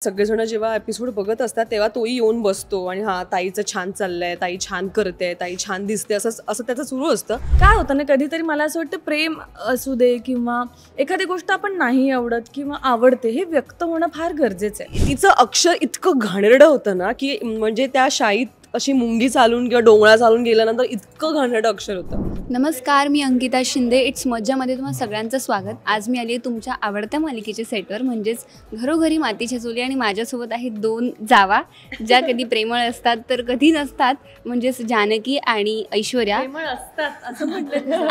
सगळेजण जेव्हा एपिसोड बघत असतात तेव्हा तोही येऊन बसतो आणि हा ताईचं छान चाललंय, ताई छान करते, ताई छान दिसते, असं असं त्याचं सुरू असतं. काय होतं ना, कधीतरी मला असं वाटतं प्रेम असू दे किंवा एखादी गोष्ट आपण नाही आवडत किंवा आवडते हे व्यक्त होणं फार गरजेचं आहे. तिचं अक्षर इतकं घाणेरडं होतं ना की म्हणजे त्या शाळेत अशी मुंगी चालून किंवा डोंगळा चालून गेल्यानंतर इतकं घाणेरडं अक्षर होतं. नमस्कार, मी अंकिता शिंदे. इट्स मज्जामध्ये तुम्हाला सगळ्यांचं स्वागत. आज मी आली आहे तुमच्या आवडत्या मालिकेच्या सेटवर, म्हणजेच घरोघरी मातीच्या चुली. आणि माझ्यासोबत आहेत दोन जावा ज्या कधी प्रेमळ असतात तर कधी नसतात, म्हणजेच जानकी आणि ऐश्वर्या. असतात असं म्हटलं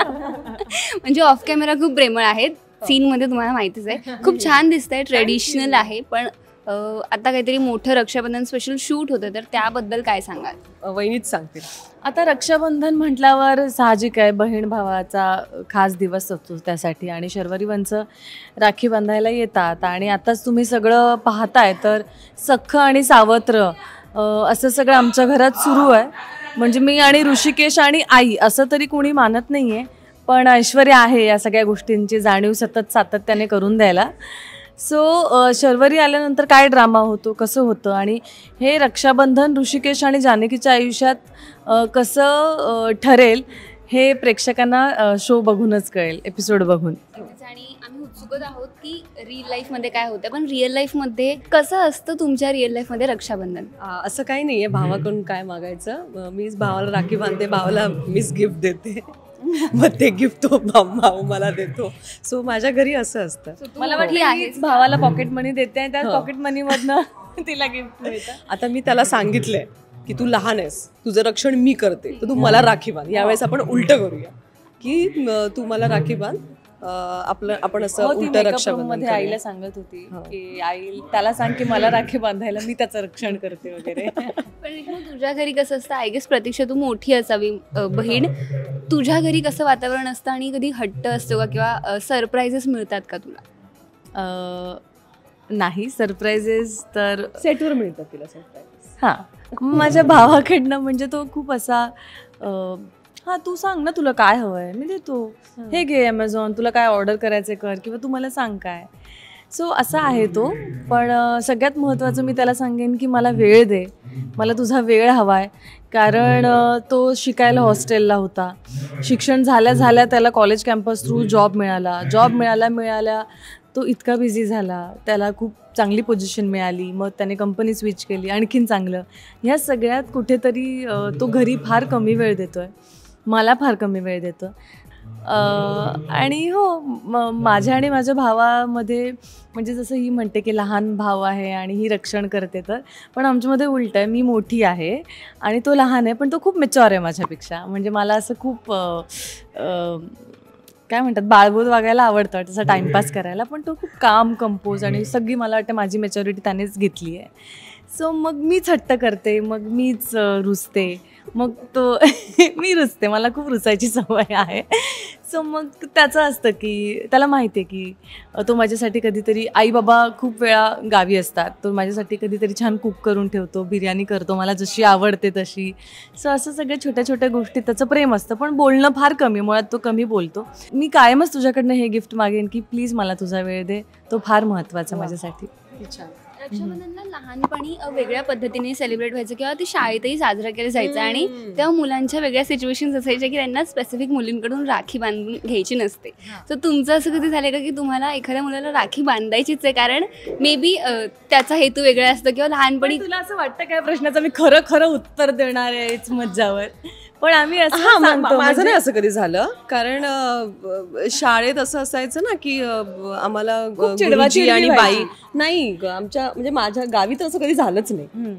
म्हणजे ऑफ कॅमेरा खूप प्रेमळ आहेत, सीनमध्ये तुम्हाला माहितीच आहे. खूप छान दिसतंय, ट्रेडिशनल आहे. पण आता काहीतरी मोठं रक्षाबंधन स्पेशल शूट होतं, तर त्याबद्दल काय सांगाल? वहिनीच सांगते. आता रक्षाबंधन म्हटल्यावर साहजिक आहे, बहीण भावाचा खास दिवस असतो त्यासाठी. आणि शर्वरीवंचं राखी बांधायला येतात. आणि आताच तुम्ही सगळं पाहताय तर सख्ख आणि सावत्र असं सगळं आमच्या घरात सुरू आहे. म्हणजे मी आणि ऋषिकेश आणि आई असं तरी कोणी मानत नाही आहे, पण ऐश्वर्या आहे या सगळ्या गोष्टींची जाणीव सतत सातत्याने करून द्यायला. सो शर्वरी आल्यानंतर काय ड्रामा होतो, कसं होतं, आणि हे रक्षाबंधन ऋषिकेश आणि जानकीच्या आयुष्यात कसं ठरेल हे प्रेक्षकांना शो बघूनच कळेल, एपिसोड बघून. आणि आम्ही उत्सुकच आहोत की रिअल लाईफमध्ये काय होतं, पण रिअल लाईफमध्ये कसं असतं तुमच्या रिअल लाईफमध्ये रक्षाबंधन? असं काही नाही आहे भावाकडून काय मागायचं. मीच भावाला राखी बांधते, भावाला मीच गिफ्ट देते, मग ते गिफ्ट तो भाऊ मला देतो. सो माझ्या घरी असं असतं. मला वाटलं आहे भावाला पॉकेट मनी देते आणि त्या पॉकेट मनी मधनं तिला गिफ्ट मिळतं. आता मी त्याला सांगितलंय की तू लहान आहेस, तुझं रक्षण मी करते, तर तू मला राखी बांध. यावेळेस आपण उलटं करूया की तू मला राखी बांध, आपण असं उलटं रक्षाबंधन. आईला सांगत होती की आई त्याला सांग की मला राखी बांधायला, मी त्याचं रक्षण करते वगैरे. पण तुझ्या घरी कसं असतं? आय गेस प्रतीक्षा तू मोठी असावी बहीण, तुझ्या घरी कसं वातावरण असतं आणि कधी हट्ट असतो का किंवा सरप्राईजेस मिळतात का तुला? नाही, सरप्राईजेस तर सेटवर मिळतात तिला सरप्राईज. हां, माझ्या भावाकडनं. म्हणजे तो खूप असा हां तू सांग ना तुला काय हवं आहे, मी देतो, हे घे ॲमेझॉन, तुला काय ऑर्डर करायचं कर, किंवा तू मला सांग काय. सो असा आहे तो. पण सगळ्यात महत्त्वाचं मी त्याला सांगेन की मला वेळ दे, मला तुझा वेळ हवा आहे. कारण तो शिकायला हॉस्टेलला होता, शिक्षण झाल्या त्याला कॉलेज कॅम्पस थ्रू जॉब मिळाला तो इतका बिझी झाला, त्याला खूप चांगली पोझिशन मिळाली, मग त्याने कंपनी स्विच केली, आणखीन चांगलं. ह्या सगळ्यात कुठेतरी तो घरी फार कमी वेळ देतो आहे, मला फार कमी वेळ देतो. आणि हो, माझ्या आणि माझ्या भावामध्ये म्हणजे जसं ही म्हणते की लहान भाव आहे आणि ही रक्षण करते, तर पण आमच्यामध्ये उलट आहे. मी मोठी आहे आणि तो लहान आहे, पण तो खूप मॅच्युअर आहे माझ्यापेक्षा. म्हणजे मला असं खूप काय म्हणतात, बाळबोध वागायला आवडतं, तसा टाईमपास करायला. पण तो खूप काम कंपोज, आणि सगळी मला वाटतं माझी मॅच्युरिटी त्यानेच घेतली आहे. सो मग मीच हट्ट करते, मग मीच रुसते, मग तो मी रुसते, मला खूप रुसायची सवय आहे. सो मग त्याचं असतं की त्याला माहिती आहे की तो माझ्यासाठी कधीतरी, आई बाबा खूप वेळा गावी असतात, तो माझ्यासाठी कधीतरी छान कुक करून ठेवतो, बिर्याणी करतो मला जशी आवडते तशी. सो असं सगळ्या छोट्या छोट्या गोष्टी त्याचं प्रेम असतं. पण बोलणं फार कमी, मुळात तो कमी बोलतो. मी कायमच तुझ्याकडनं हे गिफ्ट मागेन की प्लीज मला तुझा वेळ दे, तो फार महत्त्वाचा माझ्यासाठी. छान. रक्षाबंधनला लहानपणी वेगळ्या पद्धतीने सेलिब्रेट व्हायचं किंवा ते शाळेतही साजरा केलं जायचं. आणि तेव्हा मुलांच्या वेगळ्या सिच्युएशन्स असायच्या की त्यांना स्पेसिफिक मुलींकडून राखी बांधून घ्यायची नसते. तर तुमचं असं कधी झालं का की तुम्हाला एखाद्या मुलाला राखी बांधायचीच आहे, कारण मे बी त्याचा हेतू वेगळा असतो, किंवा लहानपणी तुला असं वाटतं काय प्रश्नाचं मी खरं उत्तर देणार आहे मज्जावर? पण आम्ही असं माझं नाही असं कधी झालं, कारण शाळेत असं असायचं ना की आम्हाला गुरुजी आणि बाई नाही, आमच्या म्हणजे माझ्या गावी तर असं कधी झालंच नाही.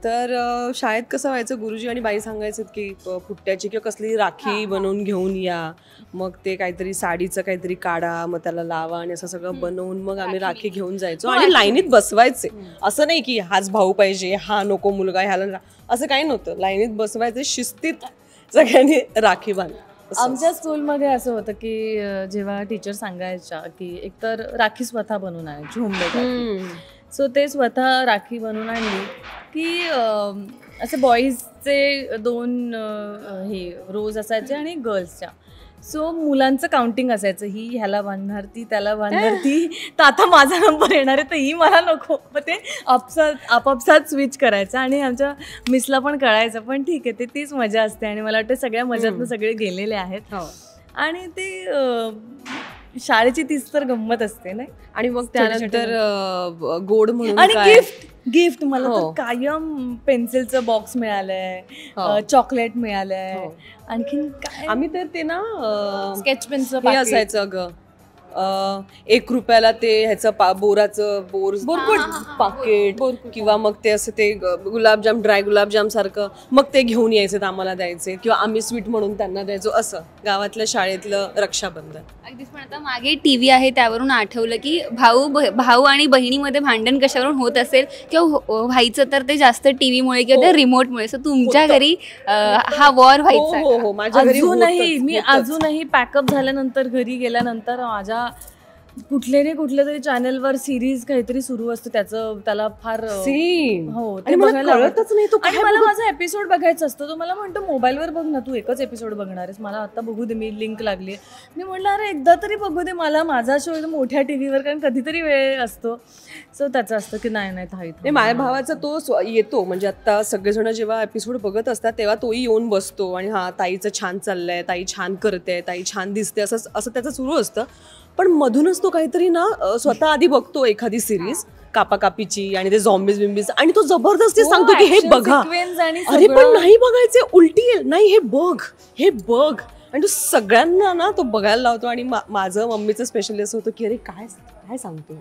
तर शाळेत कसं व्हायचं, गुरुजी आणि बाई सांगायचं की पुट्ट्याची किंवा कसली राखी बनवून घेऊन या, मग ते काहीतरी साडीचं काहीतरी काढा, मग त्याला लावा, आणि असं सगळं बनवून मग आम्ही राखी घेऊन जायचो. आणि लाईनीत बसवायचे, असं नाही की हाच भाऊ पाहिजे, हा नको मुलगा, ह्याला, असं काही नव्हतं. लाईनीत बसवायचे, शिस्तीत सगळ्यांनी राखी बांध. आमच्या स्कूलमध्ये असं होतं की जेव्हा टीचर सांगायच्या की एकतर राखी स्वतः बनवून आणायची, होममेड. सो ते स्वतः राखी बनवून आणली की असे बॉईजचे 2 हे रोज असायचे आणि गर्ल्सच्या. सो मुलांचं काउंटिंग असायचं, ही ह्याला बांधणार, ती त्याला बांधणार, ती तर आता माझा नंबर येणार आहे तर ही मला नको, मग ते आपापसात स्विच करायचं. आणि आमच्या मिसला पण कळायचं, पण ठीक आहे, ते तीच मजा असते. आणि मला वाटतं सगळ्या मजातनं सगळे गेलेले आहेत. आणि ते शाळेची तीच तर गंमत असते ना. आणि मग त्यानंतर गोड म्हणून आणि गिफ्ट मला तर कायम पेन्सिलचं बॉक्स मिळालंय, चॉकलेट मिळालंय, आणखीन काय. आम्ही तर ते ना स्केच पेनचं हे असायचं अगं, 1 रुपयाला ते ह्याचं बोराचं पाकिट, किंवा मग ते असं ते गुलाबजाम, ड्राय गुलाबजाम सारखं, मग ते घेऊन यायचे आम्हाला द्यायचे, किंवा आम्ही स्वीट म्हणून त्यांना द्यायचो. असं गावातल्या शाळेतलं रक्षाबंधन. अगदीच. पण आता मागे टीव्ही आहे त्यावरून आठवलं की भाऊ आणि बहिणीमध्ये भांडण कशावरून होत असेल, किंवा व्हायचं तर ते जास्त टीव्हीमुळे किंवा त्या रिमोटमुळे. सो तुमच्या घरी हा वॉर व्हायचा? हो, माझ्या घरी मी अजूनही पॅकअप झाल्यानंतर घरी गेल्यानंतर माझ्या कुठल्या तरी चॅनलवर सिरीज काहीतरी सुरू असतं, त्याला फार ते बघायला कळतच नाही. आणि मला माझा एपिसोड बघायचा असतो, तो मला म्हणतो मोबाईलवर बघ ना, तू एकच एपिसोड बघणार आहेस, मला आता बघू दे, मी लिंक लागली. मी म्हटलं अरे एकदा तरी बघू दे मला माझा शो मोठ्या टीव्हीवर, कारण कधीतरी वेळ असतो. सो त्याचं असतं की नाही थांब. माझ्या भावाचा तो येतो, म्हणजे आता सगळेजण जेव्हा एपिसोड बघत असतात तेव्हा तोही येऊन बसतो आणि हा ताईचं छान चाललंय, ताई छान करते, ताई छान दिसते, असं त्याचं सुरू असतं. पण मधूनच तो काहीतरी ना स्वतः आधी बघतो एखादी सिरीज कापाकापीची आणि ते झॉम्बीज बिम्बीज, आणि तो जबरदस्ती सांगतो की हे बघा. अरे पण नाही बघायचे, उलटी येईल, नाही हे बघ. आणि तो सगळ्यांना ना तो बघायला लावतो. आणि माझं मम्मीचं स्पेशली असं होतं की अरे काय सांगतो.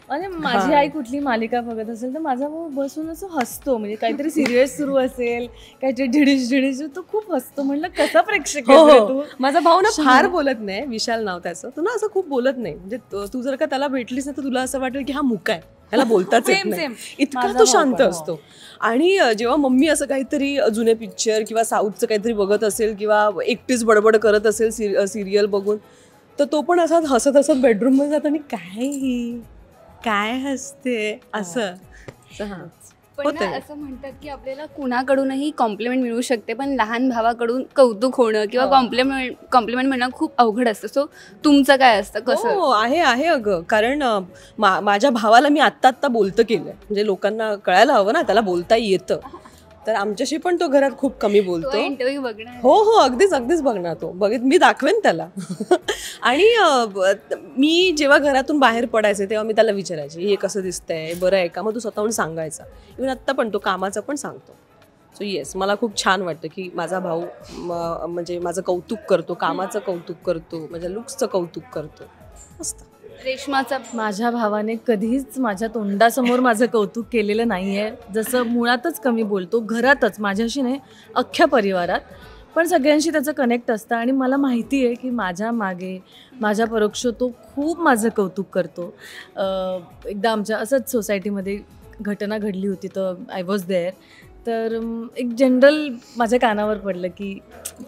आणि माझी आई कुठली मालिका बघत असेल तर माझा भाऊ बसून असं हसतो, म्हणजे काहीतरी सिरियस सुरू असेल, काहीतरी ढिडीश तो खूप हसतो. म्हणलं कसा प्रेक्षक तू. माझा भाऊ ना फार बोलत नाही, विशाल नाव त्याचं, तो ना असं खूप बोलत नाही. म्हणजे तू जर का त्याला भेटलीस ना तर तुला असं वाटेल की हा मुका आहे, ह्याला बोलताच येत नाही, इतका तो शांत असतो. आणि जेव्हा मम्मी असं काहीतरी जुने पिक्चर किंवा साऊथचं काहीतरी बघत असेल किंवा एकटीच बडबड करत असेल सिरियल बघून, तर तो पण असा हसत बेडरूम मध्ये जातो आणि काय हसते असं. पण असं म्हणतात की आपल्याला कुणाकडूनही कॉम्प्लिमेंट मिळू शकते, पण लहान भावाकडून कौतुक होणं किंवा कॉम्प्लिमेंट मिळणं खूप अवघड असतं. सो तुमचं काय असतं, कसं? आहे अगं, कारण माझ्या भावाला मी आत्ता बोलतं केलं, म्हणजे लोकांना कळायला हवं ना त्याला बोलता येतं. तर आमच्याशी पण तो घरात खूप कमी बोलतो. इंटरव्ह्यू बघणार? हो अगदीच बघणार तो, मी दाखवेन त्याला. आणि मी जेव्हा घरातून बाहेर पडायचे तेव्हा मी त्याला विचारायचे हे कसं दिसतंय, बरं आहे का, मग तू स्वतःहून सांगायचा. इव्हन आत्ता पण तो कामाचं पण सांगतो. सो येस, मला खूप छान वाटतं की माझा भाऊ म्हणजे माझं कौतुक करतो, कामाचं कौतुक करतो, माझ्या लुक्सचं कौतुक करतो. मस्त. रेश्माचा? माझ्या भावाने कधीच माझ्या तोंडासमोर माझं कौतुक केलेलं नाहीये. जसं मुळातच कमी बोलतो, घरातच, माझ्याशी नाही अख्ख्या परिवारात, पण सगळ्यांशी त्याचं कनेक्ट असतं. आणि मला माहिती आहे की माझ्या मागे माझ्या परोक्ष तो खूप माझं कौतुक करतो. एकदा आमच्या असंच सोसायटीमध्ये घटना घडली होती, तर आय वॉज देअर. तर एक जनरल माझ्या कानावर पडलं की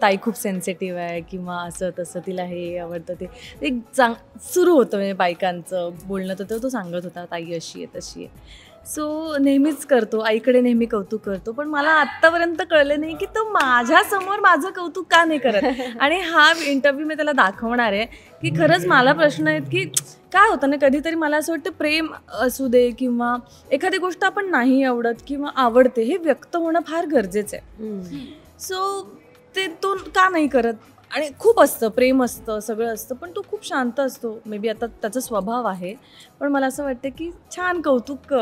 ताई खूप सेन्सिटिव्ह आहे किंवा असं तसं, तिला हे आवडतं, ते एक सुरू होतं म्हणजे बायकांचं बोलणं. तर तो सांगत होता ताई अशी आहे तशी आहे. सो नेहमीच करतो, आईकडे नेहमी कौतुक करतो, पण मला आत्तापर्यंत कळलं नाही की तो माझ्यासमोर माझं कौतुक का नाही करत. आणि हा इंटरव्ह्यू मी त्याला दाखवणार आहे की खरंच मला प्रश्न आहेत की काय होतं ना, कधीतरी मला असं वाटतं प्रेम असू दे किंवा एखादी गोष्ट आपण नाही आवडत किंवा आवडते, हे व्यक्त होणं फार गरजेचं आहे. सो ते तो का नाही करत. आणि खूप असतं, प्रेम असतं, सगळं असतं, पण तो खूप शांत असतो. मे बी आता त्याचा स्वभाव आहे, पण मला असं वाटतं की छान कौतुक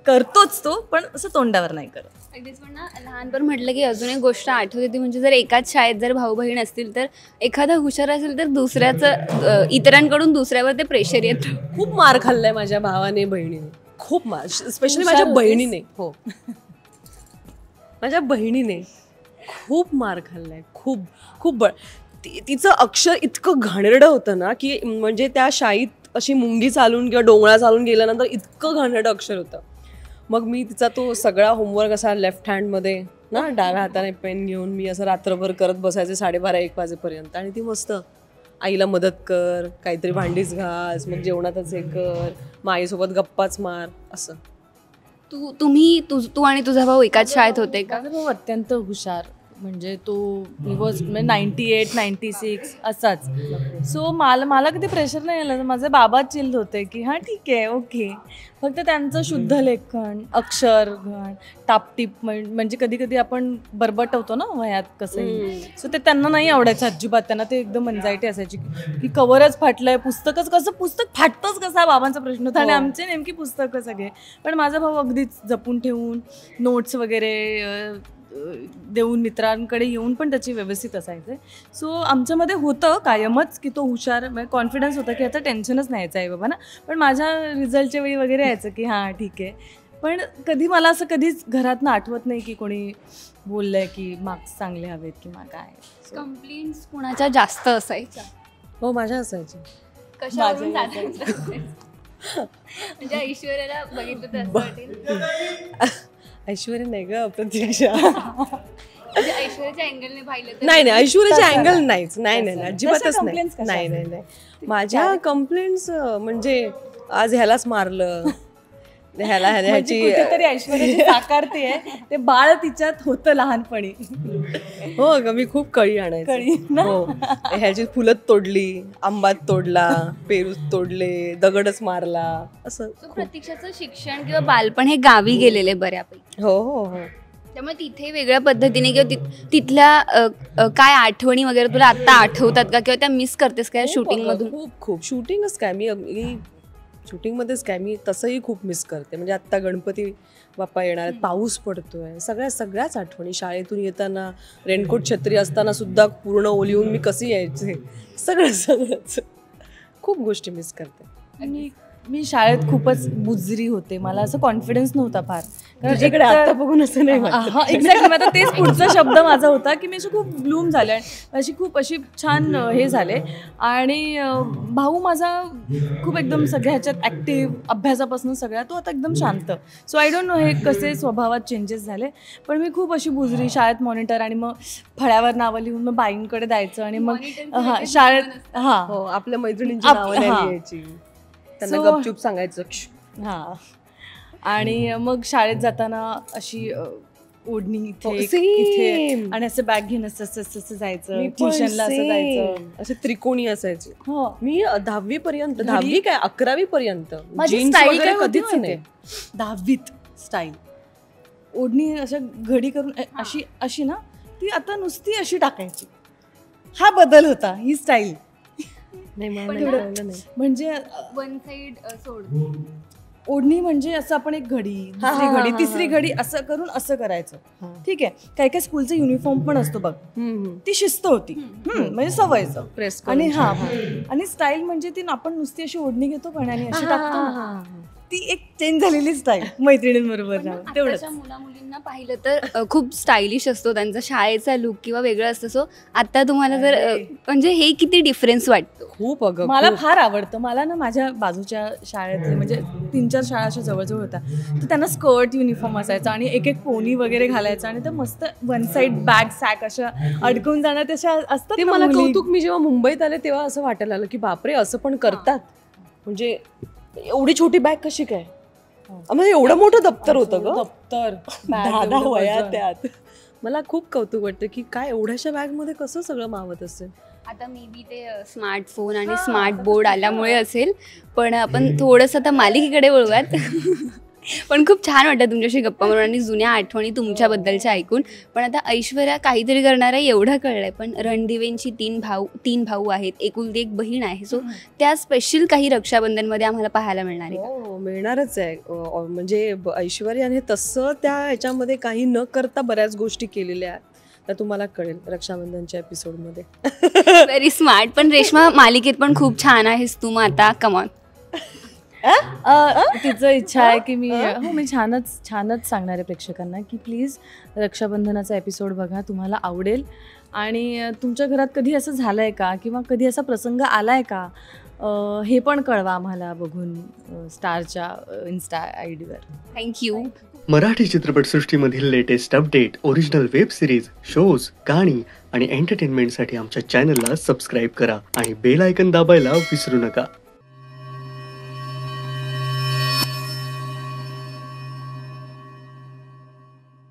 करतोच तो, पण असं तोंडावर नाही करत. अगदीच. पण ना लहानपण म्हटलं की अजून एक गोष्ट आठवते ती म्हणजे जर एकाच शाळेत जर भाऊ बहीण असतील तर एखादा हुशार असेल तर दुसऱ्याचं इतरांकडून दुसऱ्यावर ते प्रेशर येतं. खूप मार खाल्लाय माझ्या भावाने बहिणीने, खूप मार, स्पेशली माझ्या बहिणीने. हो, माझ्या बहिणीने खूप मार खाल्लाय, खूप तिचं अक्षर इतकं घाणेरडं होतं ना की म्हणजे त्या शाळेत अशी मुंगी चालून किंवा डोंगळा चालून गेल्यानंतर इतकं घाणेरडं अक्षर होतं. मग मी तिचा तो सगळा होमवर्क असा लेफ्ट हँडमध्ये ना डाव्या हाताने पेन घेऊन मी असं रात्रभर करत बसायचे 12:30-1 वाजेपर्यंत. आणि ती मस्त आईला मदत कर, काहीतरी भांडीच घास, मग जेवणातच हे कर, मग आईसोबत गप्पाच मार, असं. तू आणि तुझा भाऊ एकाच शाळेत होते का? माझा भाऊ अत्यंत हुशार, म्हणजे तो वॉज 98, 96 असाच. सो मला कधी प्रेशर नाही आलं. माझे बाबा चिल होते की हां ठीक आहे, ओके. फक्त त्यांचं शुद्ध लेखन, अक्षर घण, टापटीप म्हणजे कधी कधी आपण बरबटवतो ना वयात कसंही. सो ते त्यांना नाही आवडायचं अजिबात. त्यांना ते एकदम एन्झायटी असायची की कवरच फाटलंय, पुस्तक फाटतंच कसा, बाबांचा प्रश्न होता. आणि आमचे नेमकी पुस्तकं सगळे. पण माझा भाऊ अगदीच जपून ठेवून नोट्स वगैरे देऊन, मित्रांकडे येऊन पण त्याची व्यवस्थित असायचे. सो आमच्यामध्ये होतं कायमच की तो हुशार, म्हणजे कॉन्फिडन्स होता की आता टेन्शनच नाही यायचं आहे बाबा ना. पण माझ्या रिझल्टच्या वेळी वगैरे यायचं की हां ठीक आहे. पण कधी मला असं कधीच घरातनं आठवत नाही की कोणी बोललंय की मार्क्स चांगले हवेत किंवा काय. कंप्लेंट्स कुणाच्या जास्त असायच्या? हो, माझ्या असायची. कशावरून साधारण? म्हणजे ऐश्वर्याला बघितलं तर असं वाटेल. ऐश्वर्या नाही ग, प्रतीक्षा. म्हणजे ऐश्वर्याच्या अँगलने पाहिलं तर नाही ऐश्वर्याच्या अँगल नाहीच. नाही अजिबातच नाही. माझ्या कंप्लेंट्स म्हणजे आज ह्यालाच मारलं, ह्याची कुठेतरी ऐश्वर्याची साकारते ते बाळ तिच्यात होतं लहानपणी. हो ग, मी खूप कळी आणायची. हो, ह्याची फुलत तोडली, आंबात तोडला, पेरूत तोडले, दगडच मारला, असं. प्रतीक्षाचं शिक्षण किंवा बालपण हे गावी गेलेले बऱ्यापैकी. हो. त्यामुळे तिथे वेगळ्या पद्धतीने किंवा तिथल्या काय आठवणी वगैरे तुला आता आठवतात का, किंवा त्या मिस करतेस का शूटिंग मधून? खूप शूटिंगच काय, मी शूटिंगमध्येच काय, मी तसंही खूप मिस करते. म्हणजे आत्ता गणपती बाप्पा येणार आहेत, पाऊस पडतोय, सगळ्याच आठवणी. शाळेतून येताना रेनकोट छत्री असताना सुद्धा पूर्ण ओली होऊन मी कशी यायचे, सगळंच खूप गोष्टी मिस करते. मी शाळेत खूपच बुजरी होते. मला असं कॉन्फिडन्स नव्हता फार. तुझ्याकडे आता बघून असं नाही. हा एक्झॅक्टली. आता तेच पुढचा शब्द माझा होता की मी अशी खूप ब्लूम झाले आणि खूप अशी छान हे झाले. आणि भाऊ माझा खूप एकदम सगळ्या ह्याच्यात ॲक्टिव्ह, अभ्यासापासून सगळ्या, तो आता एकदम शांत. सो आय डोंट नो हे कसे स्वभावात चेंजेस झाले. पण मी खूप अशी बुजरी, शाळेत मॉनिटर, आणि मग फळ्यावर नावं लिहून मग बाईंकडे जायचं. आणि मग शाळेत आपल्या मैत्रिणींची नावं लिहायची, त्यांना गपचूप सांगायचं. हां. आणि मग शाळेत जाताना अशी ओढणी इथे आणि असं बॅग घेऊन असं जायचं, ट्युशनला असं जायचं, असे त्रिकोणी असायचे. हो, मी 10वी पर्यंत, 10वी काय 11वी पर्यंत स्टाईल काय कधीच नाही. 10वीत स्टाईल ओढणी अशा घडी करून अशी ना, ती आता नुसती अशी टाकायची. हा बदल होता, ही स्टाईल. म्हणजे वन साइड सोड ओढणी म्हणजे असं आपण एक घडी, दुसरी घडी, तिसरी घडी असं करून असं करायचं. ठीक आहे. काही स्कूलचा युनिफॉर्म पण असतो बघ, ती शिस्त होती, म्हणजे सवयचं प्रेस. आणि आणि स्टाईल म्हणजे ती आपण नुसती अशी ओढणी घेतो पाण्याने अशी टाकतो, ती एक चेंज झालेली स्टाईल मैत्रिणींबरोबर. तेवढंच मुला मुलींना पाहिलं तर खूप स्टायलिश असतो त्यांचा शाळेचा लुक किंवा वेगळं असतं. सो आता तुम्हाला जर म्हणजे हे किती डिफरन्स वाटतो? खूप. मला फार आवडतं. मला ना माझ्या बाजूच्या शाळेतले म्हणजे 3-4 शाळा अशा जवळजवळ होत्या, तर त्यांना स्कर्ट युनिफॉर्म असायचा आणि एक पोनी वगैरे घालायचा आणि ते मस्त वन साईड बॅग सॅक अशा अडकून जाणार तशा असतात. ते मला कौतुक. मी जेव्हा मुंबईत आले तेव्हा असं वाटायला लागलं की बापरे, असं पण करतात. म्हणजे एवढी छोटी बॅग कशी काय, म्हणजे एवढं मोठं दप्तर होतं ग, दप्तर 10 वया त्यात. मला खूप कौतुक वाटतं की काय एवढ्याशा बॅगमध्ये कसं सगळं मावत असेल. आता मे बी ते स्मार्टफोन आणि स्मार्ट बोर्ड आल्यामुळे असेल. पण आपण थोडंसं आता मालिकेकडे वळूयात. पण खूप छान वाटतं तुमच्याशी गप्पा मारून आणि जुन्या आठवणी तुमच्याबद्दलच्या ऐकून. पण आता ऐश्वर्या काहीतरी करणार आहे एवढं कळलंय, पण रणदिवेंची 3 भाऊ आहेत, एकुलती एक बहीण आहे. सो त्या स्पेशल काही रक्षाबंधनमध्ये आम्हाला पाहायला मिळणार आहे? हो, मिळणारच आहे. म्हणजे ऐश्वर्याने तसं त्या ह्याच्यामध्ये काही न करता बऱ्याच गोष्टी केलेल्या आहेत, तर तुम्हाला कळेल रक्षाबंधनच्या एपिसोडमध्ये. Very smart. पण रेश्मा, मालिकेत पण खूप छान आहेस तू, मग आता कमॉन. तिचं इच्छा आहे की मी छानच सांगणार आहे प्रेक्षकांना की प्लीज रक्षाबंधनाचा एपिसोड बघा, तुम्हाला आवडेल. आणि तुमच्या घरात कधी असं झालं आहे का, किंवा कधी असा प्रसंग आला आहे का, हे पण कळवा आम्हाला बघून स्टारच्या इन्स्टा आयडीवर. थँक्यू. मराठी चित्रपटसृष्टीमधील latest update, original web series, shows, गाणी आणि एंटरटेनमेंटसाठी आमच्या चॅनलला सबस्क्राईब करा आणि बेल आयकन दाबायला विसरू नका.